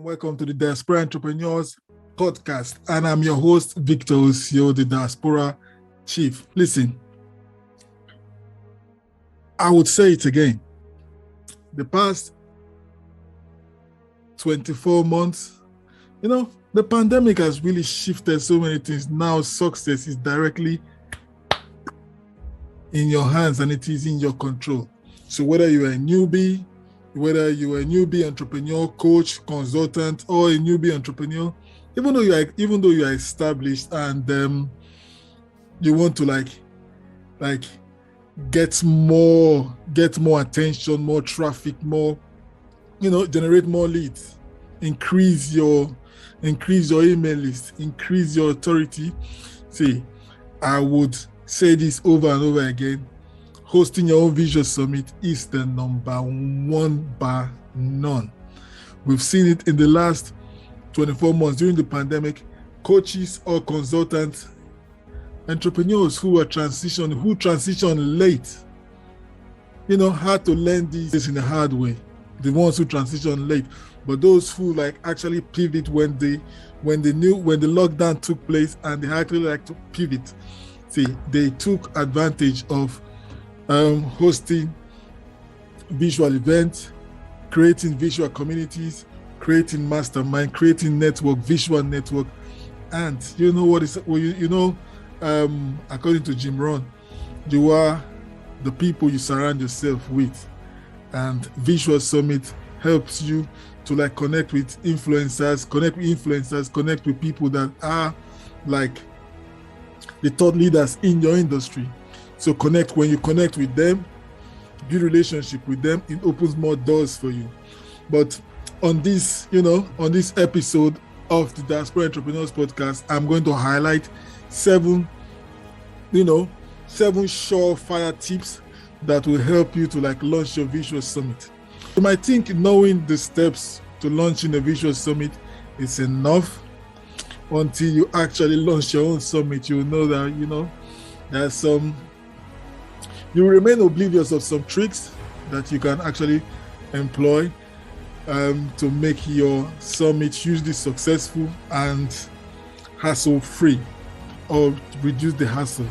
welcome to the Diaspora Entrepreneurs Podcast. And I'm your host, Victor Osio, the Diaspora Chief. Listen, I would say it again. The past 24 months, the pandemic has really shifted so many things. Now success is directly in your hands and it is in your control. So whether you're a newbie, entrepreneur, coach, consultant, or a newbie entrepreneur, even though you are established and you want to get more attention, more traffic, more, generate more leads, increase your email list, increase your authority. See, I would say this over and over again. Hosting your own Visual Summit is the number one bar none. We've seen it in the last 24 months during the pandemic. Coaches or consultants, entrepreneurs who transitioned late, had to learn this in a hard way. The ones who transitioned late, but those who actually pivot when the lockdown took place and they actually to pivot. See, they took advantage of hosting visual events, creating visual communities, creating mastermind, creating visual network. And according to Jim Rohn, you are the people you surround yourself with. And Visual Summit helps you to connect with influencers, connect with people that are the thought leaders in your industry. So when you connect with them, build relationship with them, it opens more doors for you. But on this episode of the Diaspora Entrepreneurs Podcast, I'm going to highlight seven surefire tips that will help you to launch your Visual Summit. You might think knowing the steps to launching a Visual Summit is enough. Until you actually launch your own summit, you will know that there's you remain oblivious of some tricks that you can actually employ to make your summit hugely successful and hassle-free, or reduce the hassle,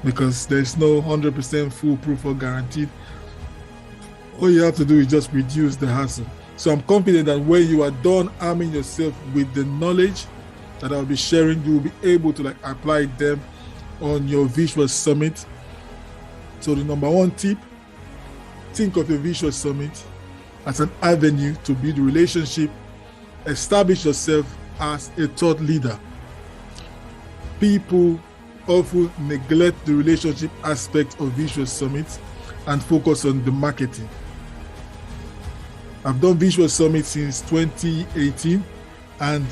because there's no 100% foolproof or guaranteed. All you have to do is just reduce the hassle. So I'm confident that when you are done arming yourself with the knowledge that I'll be sharing, you will be able to apply them on your Visual Summit. So the number one tip, think of your Visual Summit as an avenue to build a relationship, establish yourself as a thought leader. People often neglect the relationship aspect of Visual Summits and focus on the marketing. I've done Visual Summits since 2018, and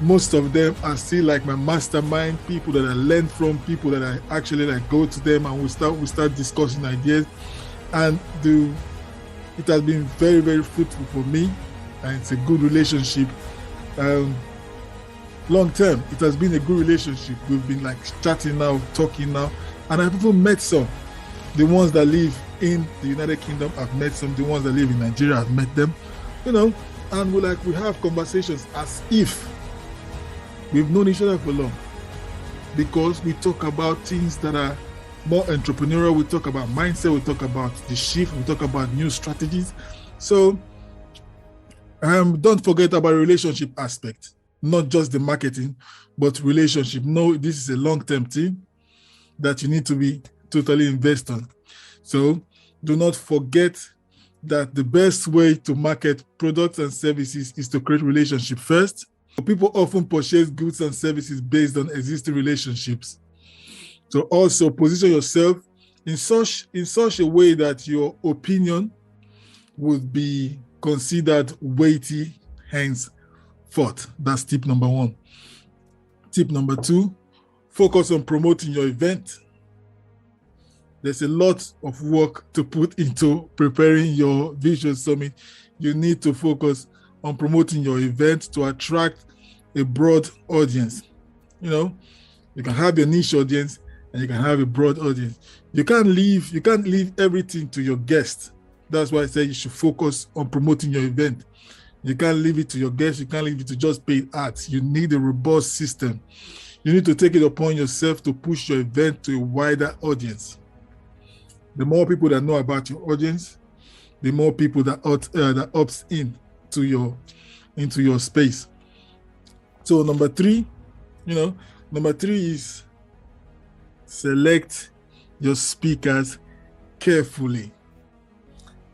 most of them are still my mastermind, people that I learn from, people that I actually go to them and we start discussing ideas. And it has been very, very fruitful for me, and it's a good relationship. Long term, it has been a good relationship. We've been chatting now, talking now, and I've even met some. The ones that live in the United Kingdom, I've met some. The ones that live in Nigeria, I've met them. And we have conversations as if we've known each other for long, because we talk about things that are more entrepreneurial. We talk about mindset. We talk about the shift. We talk about new strategies. So don't forget about relationship aspect, not just the marketing, but relationship. No, this is a long-term thing that you need to be totally invest on. So do not forget that the best way to market products and services is to create relationship first. People often purchase goods and services based on existing relationships. So also position yourself in such a way that your opinion would be considered weighty henceforth. That's tip number one. Tip number two, focus on promoting your event. There's a lot of work to put into preparing your Visual Summit. You need to focus on promoting your event to attract a broad audience. You can have your niche audience and you can have a broad audience. You can't leave everything to your guests. That's why I say you should focus on promoting your event. You can't leave it to your guests. You can't leave it to just paid ads. You need a robust system. You need to take it upon yourself to push your event to a wider audience. The more people that know about your audience, the more people that opts in to into your space. So number three is select your speakers carefully.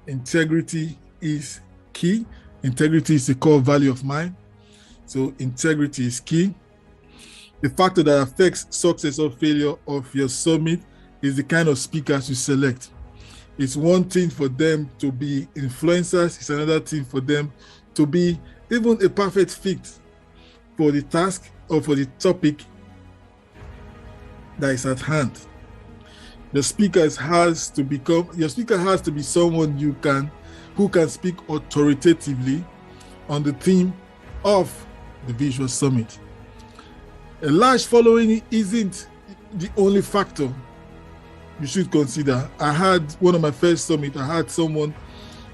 Integrity is key. Integrity is the core value of mine. So integrity is key. The factor that affects success or failure of your summit is the kind of speakers you select. It's one thing for them to be influencers. It's another thing for them to be even a perfect fit for the task or for the topic that is at hand. Your speaker has to be someone who can speak authoritatively on the theme of the visual summit. A large following isn't the only factor you should consider. I had one of my first summit. I had someone,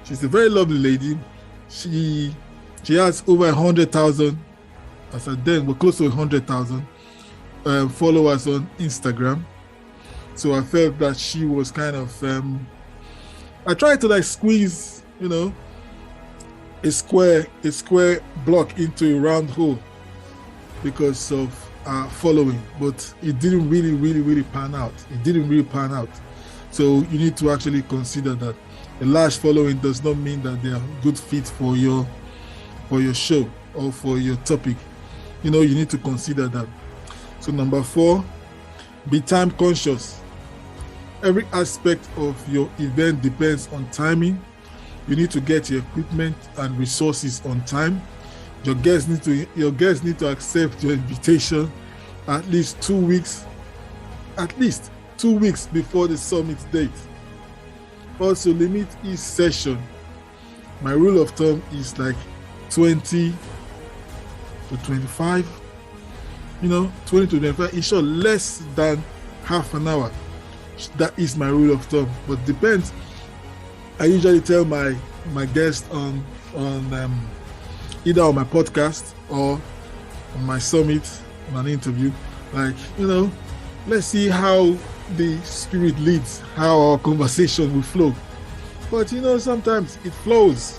she's a very lovely lady. She has over 100,000, as I then we're close to 100,000 followers on Instagram. So I felt that she was kind of, I tried to like squeeze, a square block into a round hole because of following, but it didn't really pan out. So you need to actually consider that a large following does not mean that they are good fit for your show or for your topic. You need to consider that. So number 4, be time conscious. Every aspect of your event depends on timing. You need to get your equipment and resources on time. Your guests need to accept your invitation at least 2 weeks before the summit date. Also, limit each session. My rule of thumb is like 20 to 25. 20 to 25. It's short, less than half an hour. That is my rule of thumb, but depends. I usually tell my guests on either on my podcast or on my summit, on an interview, like, let's see how the spirit leads, how our conversation will flow. But sometimes it flows.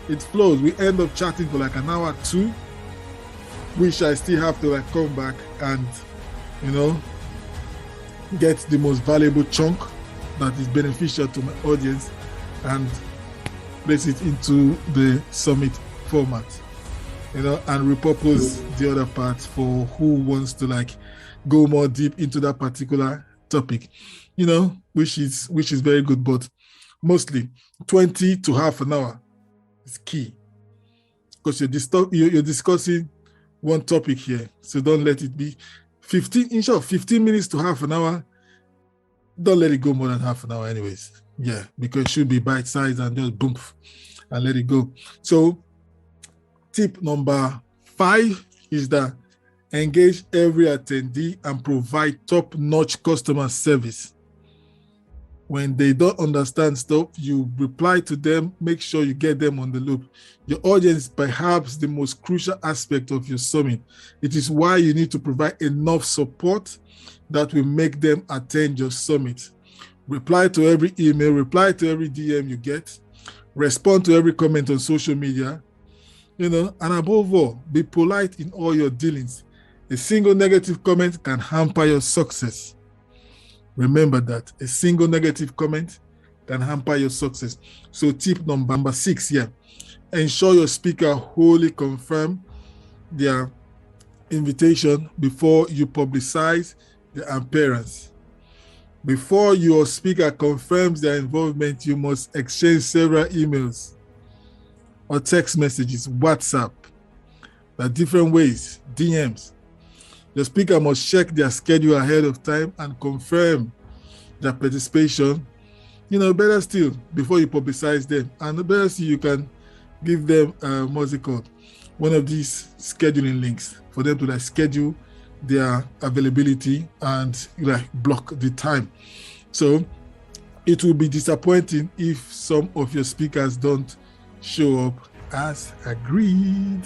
We end up chatting for like an hour, 2, which I still have to like come back and get the most valuable chunk that is beneficial to my audience and place it into the summit format, and repurpose the other part for who wants to like go more deep into that particular topic, which is very good. But mostly 20 to half an hour is key, because you're discussing one topic here. So don't let it be 15 minutes to half an hour. Don't let it go more than half an hour anyways. Yeah, because it should be bite-sized and just boom and let it go. So tip number 5 is that engage every attendee and provide top-notch customer service. When they don't understand stuff, you reply to them, make sure you get them on the loop. Your audience is perhaps the most crucial aspect of your summit. It is why you need to provide enough support that will make them attend your summit. Reply to every email, reply to every DM you get, respond to every comment on social media, and above all, be polite in all your dealings. A single negative comment can hamper your success. Remember that a single negative comment can hamper your success. So tip number 6 here, ensure your speaker wholly confirm their invitation before you publicize their appearance. Before your speaker confirms their involvement, you must exchange several emails or text messages, WhatsApp, there are different ways, DMs. The speaker must check their schedule ahead of time and confirm their participation. Better still, before you publicize them. And better still, you can give them, what's it called? One of these scheduling links for them to like schedule their availability and like block the time. So it will be disappointing if some of your speakers don't show up as agreed.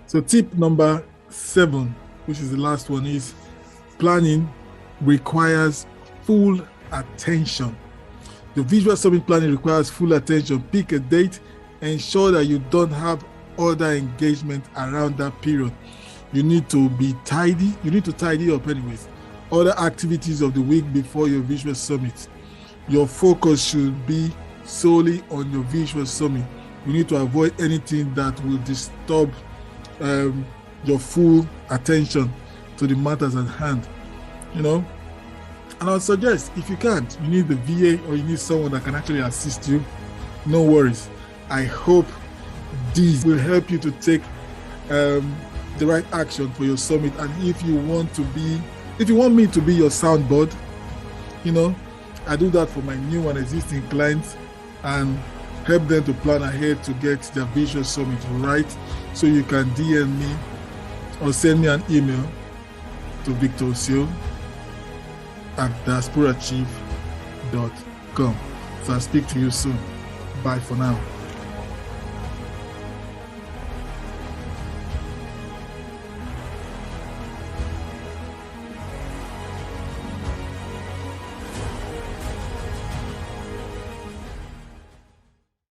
So tip number 7, which is the last one, is planning requires full attention. The visual summit planning requires full attention. Pick a date. Ensure that you don't have other engagement around that period. You need to be tidy. You need to tidy up anyways. Other activities of the week before your visual summit. Your focus should be solely on your visual summit. You need to avoid anything that will disturb your full attention to the matters at hand. And I would suggest, if you can't, you need the VA or you need someone that can actually assist you, no worries. I hope these will help you to take the right action for your summit. And if you want me to be your soundboard, I do that for my new and existing clients and help them to plan ahead to get their visual summit right. So you can DM me or send me an email to victorosio@diasporachief.com. So I'll speak to you soon. Bye for now.